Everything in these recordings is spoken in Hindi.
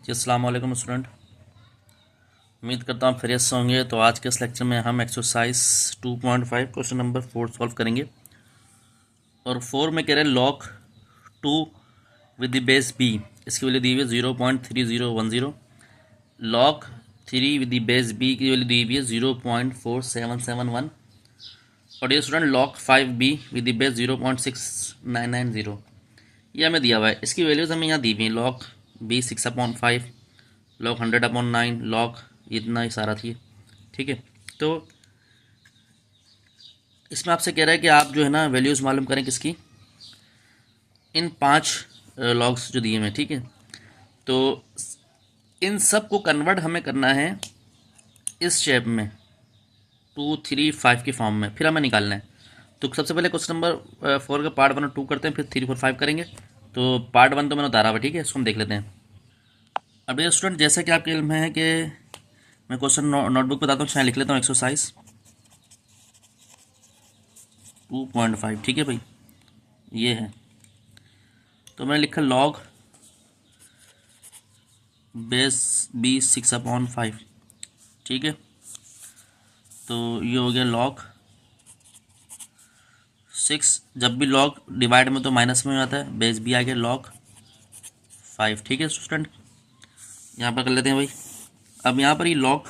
जी अस्सलाम वालेकुम स्टूडेंट। उम्मीद करता हूँ खैरियत से होंगे। तो आज के इस लेक्चर में हम एक्सरसाइज 2.5 क्वेश्चन नंबर 4 सॉल्व करेंगे। और 4 में कह रहे हैं log 2 with the base B, इसकी वैल्यू दी हुई है 0.3010। Log 3 with the base B की वैल्यू दी हुई है 0.4771। और ये student log 5b with the base 0.6990 ये हमें दिया हुआ है। इसकी वैल्यूज़ हमें यहाँ दी हुई है। लॉग बी 6/5, लॉग 100/9, लॉग इतना ही सारा थी। ठीक है, तो इसमें आपसे कह रहा है कि आप जो है ना वैल्यूज़ मालूम करें किसकी, इन 5 लॉग्स जो दिए हुए हैं। ठीक है, तो इन सब को कन्वर्ट हमें करना है इस शेप में 2, 3, 5 की फॉर्म में, फिर हमें निकालना है। तो सबसे पहले क्वेश्चन नंबर 4 का पार्ट 1 और 2 करते हैं, फिर 3, 4, 5 करेंगे। तो पार्ट 1 तो मैंने उतारा हुआ, ठीक है, इसको हम देख लेते हैं। अब ये स्टूडेंट जैसा कि आपके इल्म है कि मैं क्वेश्चन नोटबुक बताता हूँ, चाहे लिख लेता हूँ एक्सरसाइज 2.5। ठीक है भाई, ये है। तो मैंने लिखा लॉग बेस बी 6/5। ठीक है, तो ये हो गया लॉग 6। जब भी लॉग डिवाइड में तो माइनस में आता है, बेस बी आ गया लॉग 5। ठीक है स्टूडेंट, यहाँ पर कर लेते हैं भाई। अब यहाँ पर ये लॉग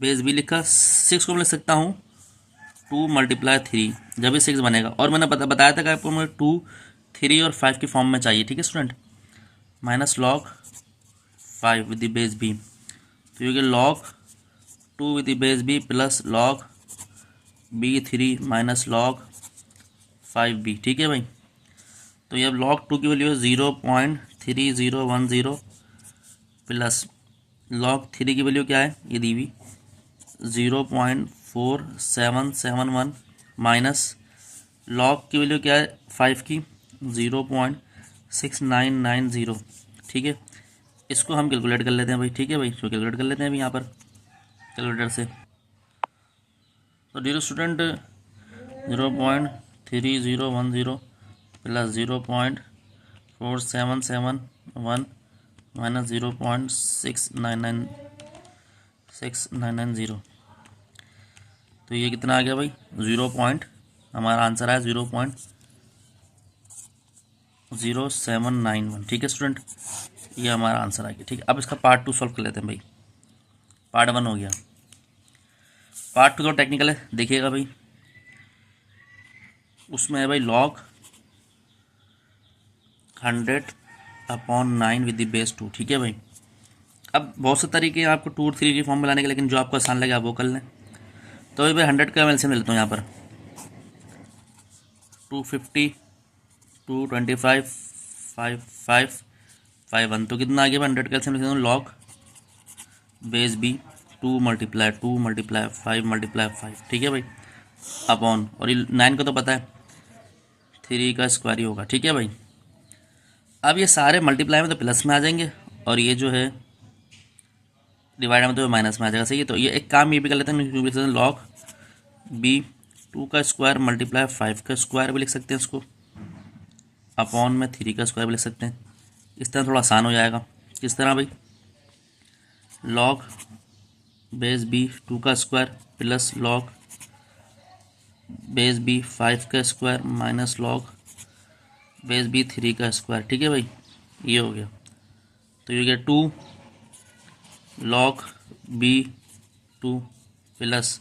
बेस बी लिखा, 6 को मैं लिख सकता हूँ 2 × 3, जब भी 6 बनेगा। और मैंने बताया था कि आपको मुझे 2, 3 और 5 की फॉर्म में चाहिए। ठीक है student, minus log 5 with the base B, तो ये log 2 with the base B plus log b3 minus log 5b। ठीक है भाई, तो ये अब लॉग 2 की वैल्यू है 0.3010 प्लस लॉग 3 की वैल्यू क्या है, ये दी हुई 0.4771 माइनस लॉग की वैल्यू क्या है 5 की 0.6990। ठीक है, इसको हम कैलकुलेट कर लेते हैं भाई। ठीक है भाई, इसको कैलकुलेट कर लेते हैं अभी यहाँ पर कैलकुलेटर से। तो डियर स्टूडेंट 0.3010 प्लस 0.4771 माइनस 0.6990, तो ये कितना आ गया भाई, हमारा आंसर आया 0.0791। ठीक है स्टूडेंट, ये हमारा आंसर आ गया। ठीक है, अब इसका पार्ट 2 सॉल्व कर लेते हैं भाई। पार्ट 1 हो गया, पार्ट 2 तो टेक्निकल है, देखिएगा भाई। उसमें है भाई लॉग 100/9 विद द बेस 2। ठीक है भाई, अब बहुत से तरीके हैं आपको 2 और 3 की फॉर्म में लाने के, लेकिन जो आपको आसान लगे आप वो कर लें। तो भाई 100 का एलसीएम ले लेता हूँ यहाँ पर 250, 225, 5, 5, 1, तो कितना आ गया 100 का एलसीएम ले लेता हूँ लॉग बेस बी 2 × 5 × 5। ठीक है भाई, अपॉन, और ये 9 का तो पता है 3 का स्क्वायर ही होगा। ठीक है भाई, अब ये सारे मल्टीप्लाई में तो प्लस में आ जाएंगे, और ये जो है डिवाइड में तो माइनस में आ जाएगा। सही है, तो ये एक काम ये भी कर लेते हैं, लॉग बी 2 का स्क्वायर × 5 का स्क्वायर भी लिख सकते हैं इसको, अपॉन में 3 का स्क्वायर भी लिख सकते हैं। इस तरह थोड़ा आसान हो जाएगा। किस तरह भाई, लॉग बेस बी 2 का square plus log base b 5 का square minus log base b 3 का स्क्वायर। ठीक है भाई, ये हो गया। तो ये हो गया 2 log B 2 plus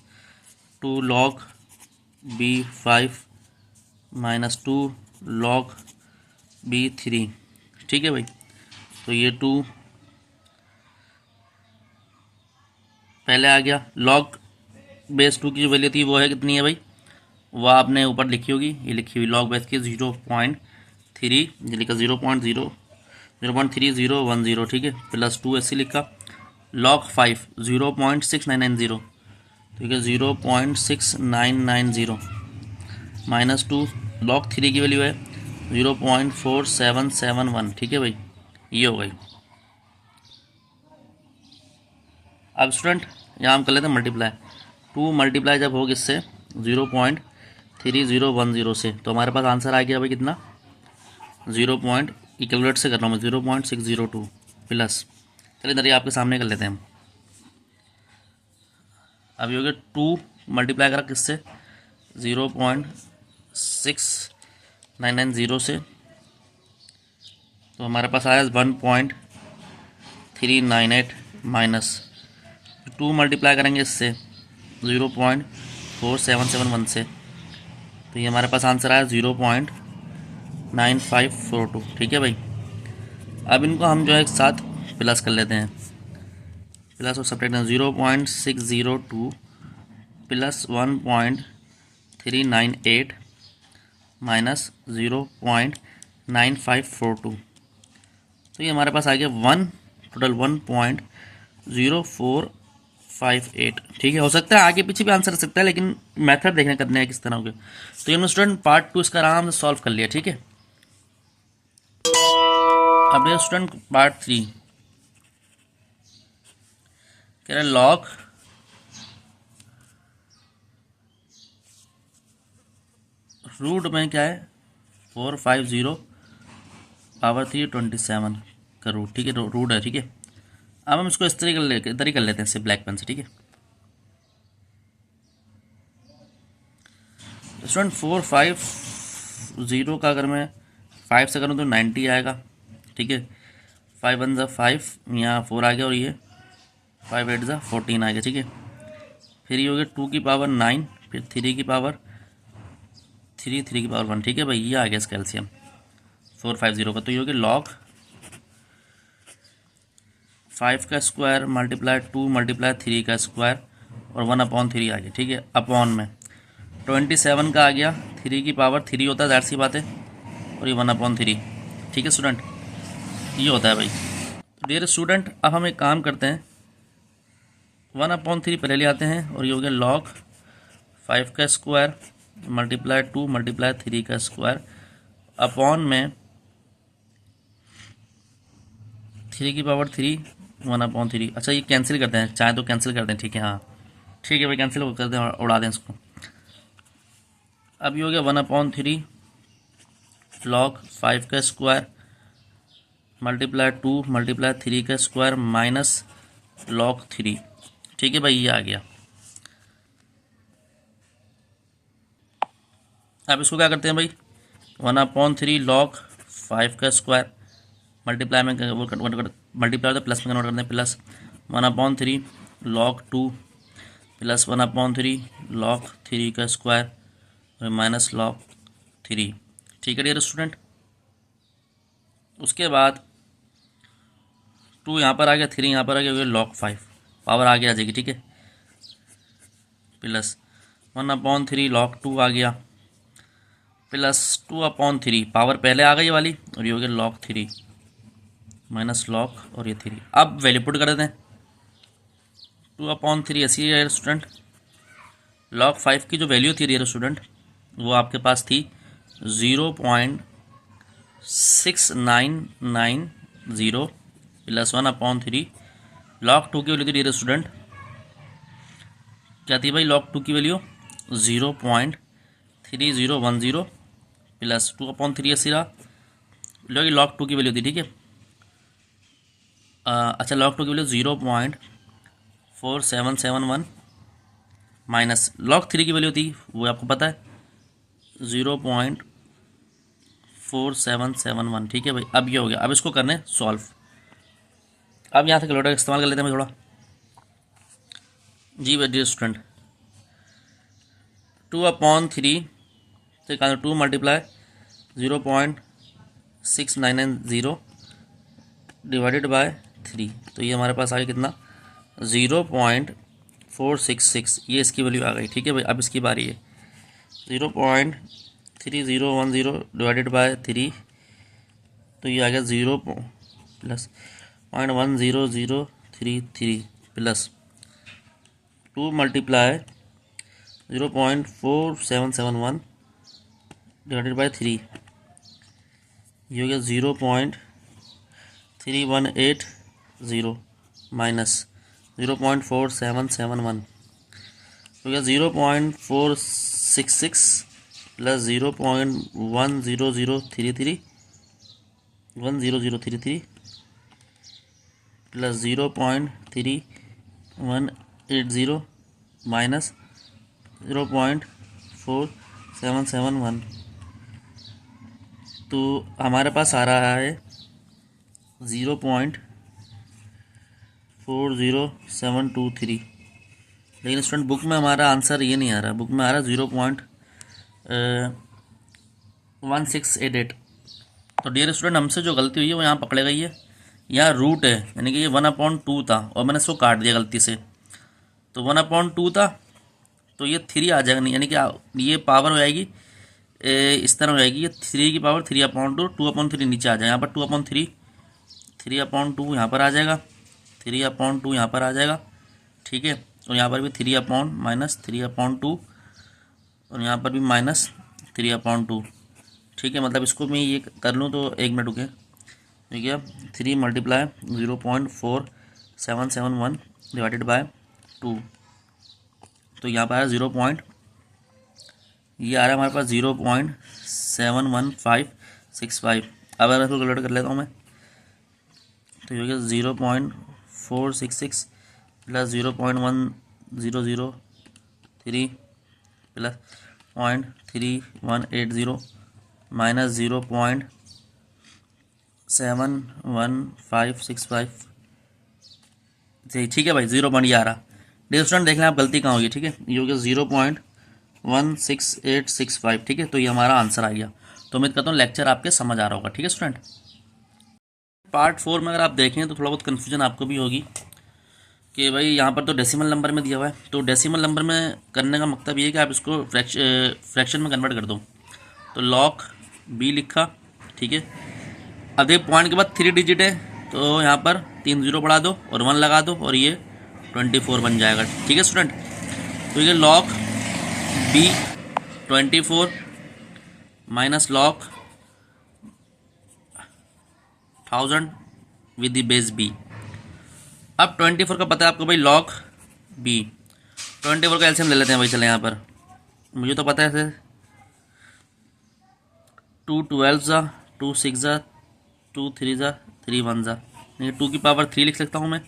2 log B 5 minus 2 log B 3। ठीक है भाई, तो ये 2 पहले आ गया। लॉग बेस 2 की जो वैल्यू थी वो है कितनी है भाई, वह आपने ऊपर लिखी होगी, ये लिखी हुई लॉग बेस की 0.3, ये लिखा 0.3010। ठीक है, प्लस 2 ऐसे लिखा, लॉग 5 0.6990, ठीक है 0.6990 माइनस 2 लॉग 3 की वैल्यू है 0.4771। ठीक है भाई, ये हो गई। अब स्टूडेंट यहाँ हम कर लेते हैं मल्टीप्लाई। 2 मल्टीप्लाई जब होगी इससे 0.3010 से, तो हमारे पास आंसर आ गया भाई कितना, 0. कैलकुलेट से कर रहा हूँ मैं 0.602। प्लस, चलिए इधर ये आपके सामने कर लेते हैं हम। अब ये हो गया 2 मल्टीप्लाई करा किससे, 0.6990 से, तो हमारे पास आया 1.398 माइनस 2 मल्टीप्लाई करेंगे इससे 0.4771 से, तो ये हमारे पास आंसर आया 0.9542। ठीक है भाई। अब इनको हम जो है एक साथ प्लस कर लेते हैं, प्लस और सब्ट्रैक्ट 0.602 प्लस 1.398 माइनस 0.9542, तो ये हमारे पास आ गया टोटल 1.0458। ठीक है, हो सकता है आगे पीछे भी आंसर हो सकता है, लेकिन मेथड देखने करने हैं किस तरह के। तो ये स्टूडेंट पार्ट 2 इसका आराम से सॉल्व कर लिया। ठीक है, अब ये स्टूडेंट पार्ट 3 कह रहे लॉग रूट में क्या है 450 पावर 327 का रूट। ठीक है, रूट है। ठीक है, अब हम इसको इस तरीके कर लेते हैं इससे ब्लैक पेन से। ठीक है स्टूडेंट 450 का अगर मैं 5 से करूँ तो 90 आएगा। ठीक है, 5 1 ज़ा 5, यहाँ 4 आ गया, और ये 5 8 ज़ा 14 आ गया। ठीक है, फिर ये हो गया 2 की पावर 9, फिर 3 की पावर 3 3 की पावर 1। ठीक है भाई, ये आ गया इसका एलसीएम 450 का, तो ये हो गया लॉग 5 का स्क्वायर मल्टीप्लाई 2 मल्टीप्लाई 3 का स्क्वायर और 1/3 आ गया। ठीक है, अपॉन में 27 का आ गया, 3 की पावर 3 होता है, ज़ाहिर सी बात है, और ये 1/3। ठीक है स्टूडेंट, ये होता है भाई। डियर स्टूडेंट, अब हम एक काम करते हैं, 1/3 पहले ले आते हैं, और ये हो गया लॉग 5 का स्क्वायर मल्टीप्लाई 2 मल्टीप्लाई 3 का स्क्वायर अपॉन में 3 की पावर 3 1/3। अच्छा, ये कैंसिल करते हैं, चाहे तो कैंसिल करते हैं। ठीक है, हाँ ठीक है भाई, कैंसिल करते हैं, उड़ा दें इसको। अब ये हो गया 1/3 लॉग 5 का स्क्वायर मल्टीप्लाई 2 मल्टीप्लाई 3 का स्क्वायर माइनस लॉग 3। ठीक है भाई, ये आ गया। अब इसको क्या करते हैं भाई, 1/3 लॉग 5 का स्क्वायर मल्टीप्लाई में मल्टीप्लाई तो प्लस में कन्वर्ट करते हैं, प्लस 1/3 लॉग 2 प्लस 1/3 लॉग 3 का स्क्वायर और माइनस लॉग 3। ठीक है डियर स्टूडेंट, उसके बाद 2 यहाँ पर आ गया, 3 यहाँ पर आ गया, लॉग 5 पावर आगे आ जाएगी। ठीक है, प्लस 1/3 लॉग 2 आ गया, प्लस 2/3 पावर पहले आ गई वाली, और ये हो गया लॉग 3 माइनस लॉग और ये 3। अब वैल्यू पुट कर देते हैं, 2/3 ऐसी है स्टूडेंट। लॉग 5 की जो वैल्यू थी डियर स्टूडेंट, वो आपके पास थी 0.6990 प्लस 1/3 लॉग 2 की वैल्यू थी डियर स्टूडेंट, क्या थी भाई लॉग 2 की वैल्यू 0.3010 प्लस 2/3 ऐसी रहा, लॉग 2 की वैल्यू थी। ठीक है, अच्छा लॉग 2 की वैल्यू 0.4771 माइनस लॉग 3 की वैल्यू थी, वो आपको पता है 0.4771। ठीक है भाई, अब ये हो गया। अब इसको करने सॉल्व। अब यहाँ से कैलकुलेटर इस्तेमाल कर लेते हैं भाई थोड़ा। जी भाई डियर स्टूडेंट, 2/3 से 2 मल्टीप्लाई 0.6990 डिवाइडेड बाय 3, तो ये हमारे पास आ गया कितना 0.466, ये इसकी वैल्यू आ गई। ठीक है भाई, अब इसकी बारी है 0.3010 डिवाइडेड बाय 3, तो ये आ गया 0 plus 0.10033 plus 2 multiply 0.4771 divided by 3, ये हो गया 0.3180 माइनस 0.4771 हो गया 0.466 प्लस 0.10033 प्लस 0.3180 माइनस 0.4771, तो हमारे पास आ रहा है 0.40723। लेकिन स्टूडेंट बुक में हमारा आंसर ये नहीं आ रहा, बुक में आ रहा 0.1688। तो डियर स्टूडेंट, हमसे जो गलती हुई है वो यहाँ पकड़े गई है। यहाँ रूट है, यानी कि ये 1/2 था और मैंने इसको काट दिया गलती से, तो 1/2 था, तो ये 3 आ जाएगा नहीं, यानी कि ये पावर हो जाएगी इस तरह हो जाएगी, ये 3 की पावर 3/2, 2/3 नीचे आ जाएगा, यहाँ पर 2/3, 3/2 यहाँ पर आ जाएगा, 3/2 यहाँ पर आ जाएगा, ठीक है। और यहाँ पर भी 3/-3/2 और यहाँ पर भी -3/2, ठीक है। मतलब इसको मैं ये कर लूँ तो 1 मिनट रुके, ठीक है। 3 × 0.4771 डिवाइडेड बाय 2, तो यहाँ पर आ रहा ये आ रहा है हमारे पास 0.71565। अब अगर इसको कैलकुलेट कर लेता हूँ मैं, तो ये हो गया 0.466 प्लस 0.1003 प्लस 0.3180 माइनस 0.71565। ठीक है भाई, 0 ये आ रहा। डियर स्टूडेंट, देख लें आप गलती कहाँ होगी, ठीक है। ये हो गया 0.16865, ठीक है। तो ये हमारा आंसर आ गया। तो उम्मीद करता हूँ लेक्चर आपके समझ आ रहा होगा, ठीक है स्टूडेंट। पार्ट 4 में अगर आप देखें तो थोड़ा बहुत कन्फ्यूजन आपको भी होगी कि भाई यहाँ पर तो डेसिमल नंबर में दिया हुआ है, तो डेसिमल नंबर में करने का मतलब ये है कि आप इसको फ्रैक्शन में कन्वर्ट कर दो। तो log b लिखा, ठीक है। अब एक पॉइंट के बाद 3 डिजिट है, तो यहाँ पर 3 0 बढ़ा दो और 1 लगा दो और ये 24 बन जाएगा, ठीक है स्टूडेंट। तो ये log b 24 minus log 1000 with the base b। अब 24 का पता है आपको भाई, log b 24 का एलसीएम ले लेते हैं भाई। चले यहाँ पर मुझे तो पता है ऐसे 2 12 जा, 2 6 जा, 2 3 जा, 3 1 जा, नहीं 2 की पावर 3 लिख सकता हूँ मैं,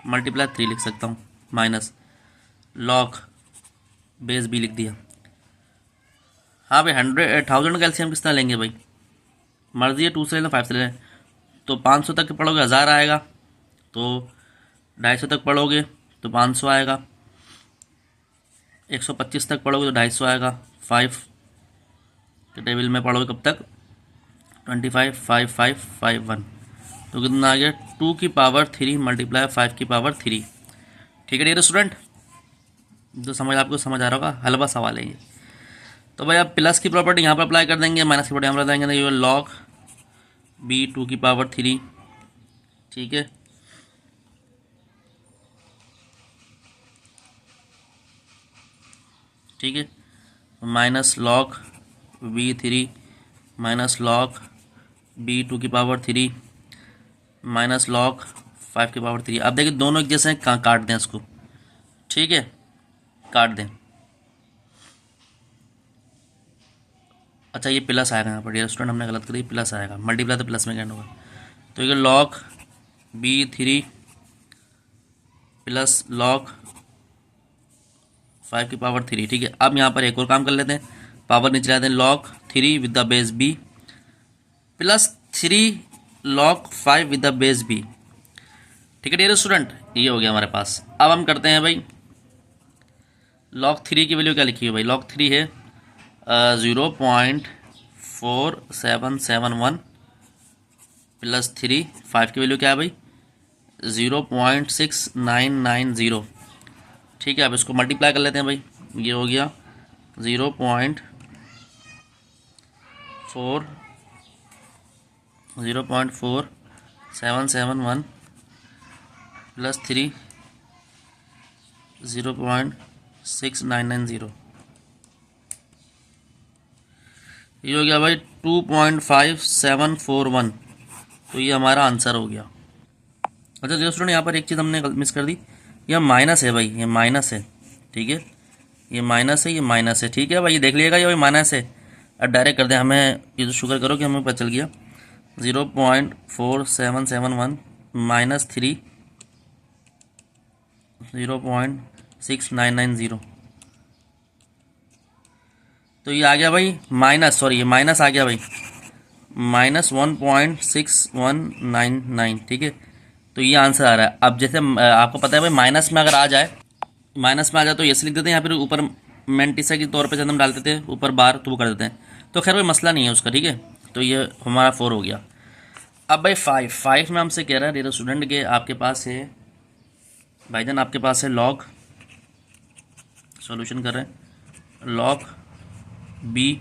मल्टीप्लाई 3 लिख सकता हूँ, माइनस log बेस b लिख दिया। हाँ भाई 1000 का एलसीएम किस तरह लेंगे भाई, मर्जी है 2 से लेना 5 से लेना। तो 500 तक पढ़ोगे 1000 आएगा, तो 250 तक पढ़ोगे तो 500 आएगा, 125 तक पढ़ोगे तो 250 आएगा, 5 के टेबल में पढ़ोगे कब तक 25 5 5 5 1, तो कितना आ गया 2 की पावर 3 मल्टीप्लाई 5 की पावर 3, ठीक है डियर स्टूडेंट। जो समझ आपको समझ आ रहा होगा, हलवा सवाल है ये। तो भाई आप प्लस की प्रॉपर्टी यहाँ पर अप्लाई कर देंगे, माइनस की प्रॉपर्टी यहाँ पर देंगे, तो ये log b 2 की पावर 3, ठीक है। ठीक है, minus log b 3 minus log b 2 की पावर 3 माइनस log 5 की पावर 3। अब देखिए दोनों एक जैसे हैं, काट दें इसको, ठीक है, काट दें। अच्छा ये प्लस आएगा यहाँ पर, डियर स्टूडेंट हमने गलत करी, प्लस आएगा, मल्टीप्लाई तो प्लस में करना होगा। तो ये log b 3 प्लस log 5 की पावर 3, ठीक है। अब यहाँ पर एक और काम कर लेते हैं, पावर नीचे लाते हैं, log 3 with the base b plus 3 log 5 with the base b, ठीक है डियर स्टूडेंट। ये हो गया हमारे पास। अब हम करते हैं भाई, log 3 की वैल्यू क्या लिखी है भाई, log 3 है 0.4771 प्लस 3, 5 की वैल्यू क्या है भाई 0.6990, ठीक है। अब इसको मल्टीप्लाई कर लेते हैं भाई, ये हो गया 0.4771 प्लस 3 0.6990, ये हो गया भाई 2.5741। तो ये हमारा आंसर हो गया। अच्छा जो स्टूडेंट यहाँ पर एक चीज़ हमने मिस कर दी, यह माइनस है भाई, ये माइनस है, ठीक है, ये माइनस है, ये माइनस है, ठीक है भाई, ये देख लीजिएगा ये भाई माइनस है। अब डायरेक्ट कर दें, हमें ये तो शुक्र करो कि हमें पता चल गया 0.4771 -3 0.6990। तो ये आ गया भाई माइनस, सॉरी ये माइनस आ गया भाई -1.6199। ठीक है, तो ये आंसर आ रहा है। अब जैसे आपको पता है भाई माइनस में अगर आ जाए, माइनस में आ जाए तो ऐसे लिख देते हैं, या फिर ऊपर मेंटिसा के तौर पे जब हम डालते थे ऊपर बार तो वो कर देते हैं। तो खैर कोई मसला नहीं है उसका। ठीक है, तो ये हमारा 4 हो गया। अब भाई 5 में हमसे कह रहा है डियर स्टूडेंट के आपके पास है भाईजान, आपके पास है लॉग, सॉल्यूशन कर रहे हैं, लॉग बी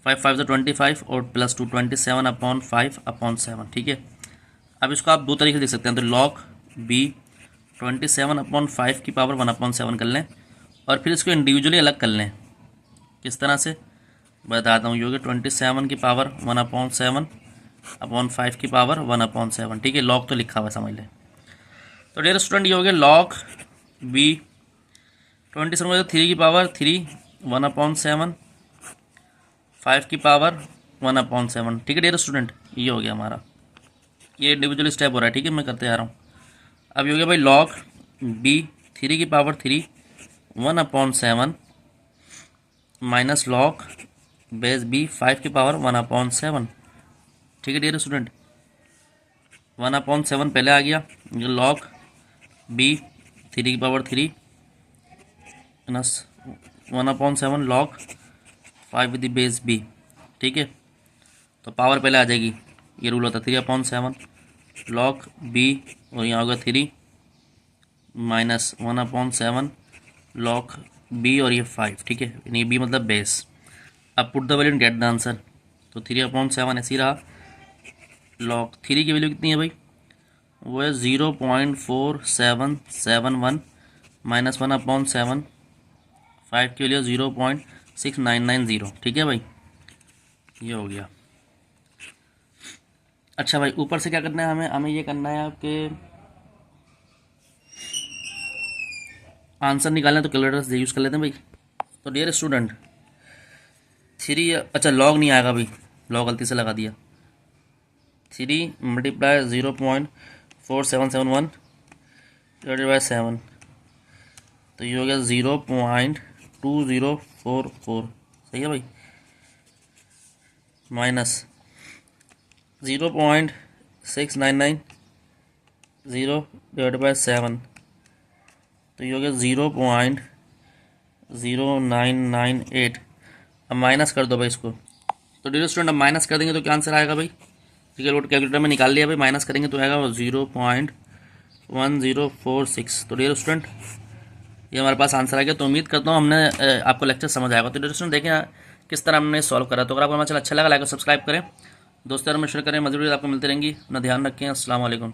5 5 से 25 और +2 27/5/7। ठीक है, अब इसको आप दो तरीके से लिख सकते हैं। तो log b 27/5 की पावर 1/7 कर लें, और फिर इसको इंडिविजुअली अलग कर लें। किस तरह से बताता हूँ। ये हो गया 27 की पावर 1/7/5 की पावर 1/7। ठीक है, log तो लिखा हुआ है, समझ लें। तो डियर स्टूडेंट ये हो गया log b 27 3 की पावर 3 1/7 5 की पावर 1/7। ठीक है डियर स्टूडेंट, ये हो गया हमारा, ये इंडिविजुअल स्टेप हो रहा है। ठीक है, मैं करते आ रहा हूँ। अब ये हो गया भाई log b 3 की power 3 1/7 minus log base b 5 की पावर 1/7। ठीक है डियर स्टूडेंट, 1/7 पहले आ गया, ये log b 3 की power 3 minus 1/7 log 5 with the base b। ठीक है, तो पावर पहले आ जाएगी, ये रूल होता है 3/7 log b, और यहाँ होगा 3 माइनस 1/7 log b और ये 5। ठीक है, यानी b मतलब बेस। अब put the value and get the answer. तो 3/7 ऐसे ही रहा। log 3 की वैल्यू कितनी है भाई, वो है 0.4771 माइनस 1/7, 5 की वैल्यू 0.6990। ठीक है भाई, ये हो गया। अच्छा भाई, ऊपर से क्या करना है हमें ये करना है आपके आंसर निकालना है, तो कैलकुलेटर से यूज़ कर लेते हैं भाई। तो डियर स्टूडेंट 3, अच्छा लॉग नहीं आएगा भाई, लॉग गलती से लगा दिया। 3 मल्टीप्लाई 0.4771 डिवाइडेड बाय 7, तो ये हो गया 0.2044। सही है भाई, माइनस 0.6990 डिवाइडेड बाय 7, तो ये हो गया 0.0998। अब माइनस कर दो भाई इसको। तो डियर स्टूडेंट अब माइनस कर देंगे तो क्या आंसर आएगा भाई। ठीक है, कैलकुलेटर में निकाल लिया भाई, माइनस करेंगे तो आएगा 0.1046। तो डियर स्टूडेंट ये हमारे पास आंसर आ गया। तो उम्मीद करता हूँ हमने आपको लेक्चर समझ आएगा। तो डियर स्टूडेंट देखें किस तरह हमने सॉल्व करा। तो अगर आपको हमारा चैनल अच्छा लगा लाइक और सब्सक्राइब करें, दोस्तों में शेयर करें, मज़ीद आपको मिलती रहेंगी। अपना ध्यान रखें, अस्सलाम वालेकुम।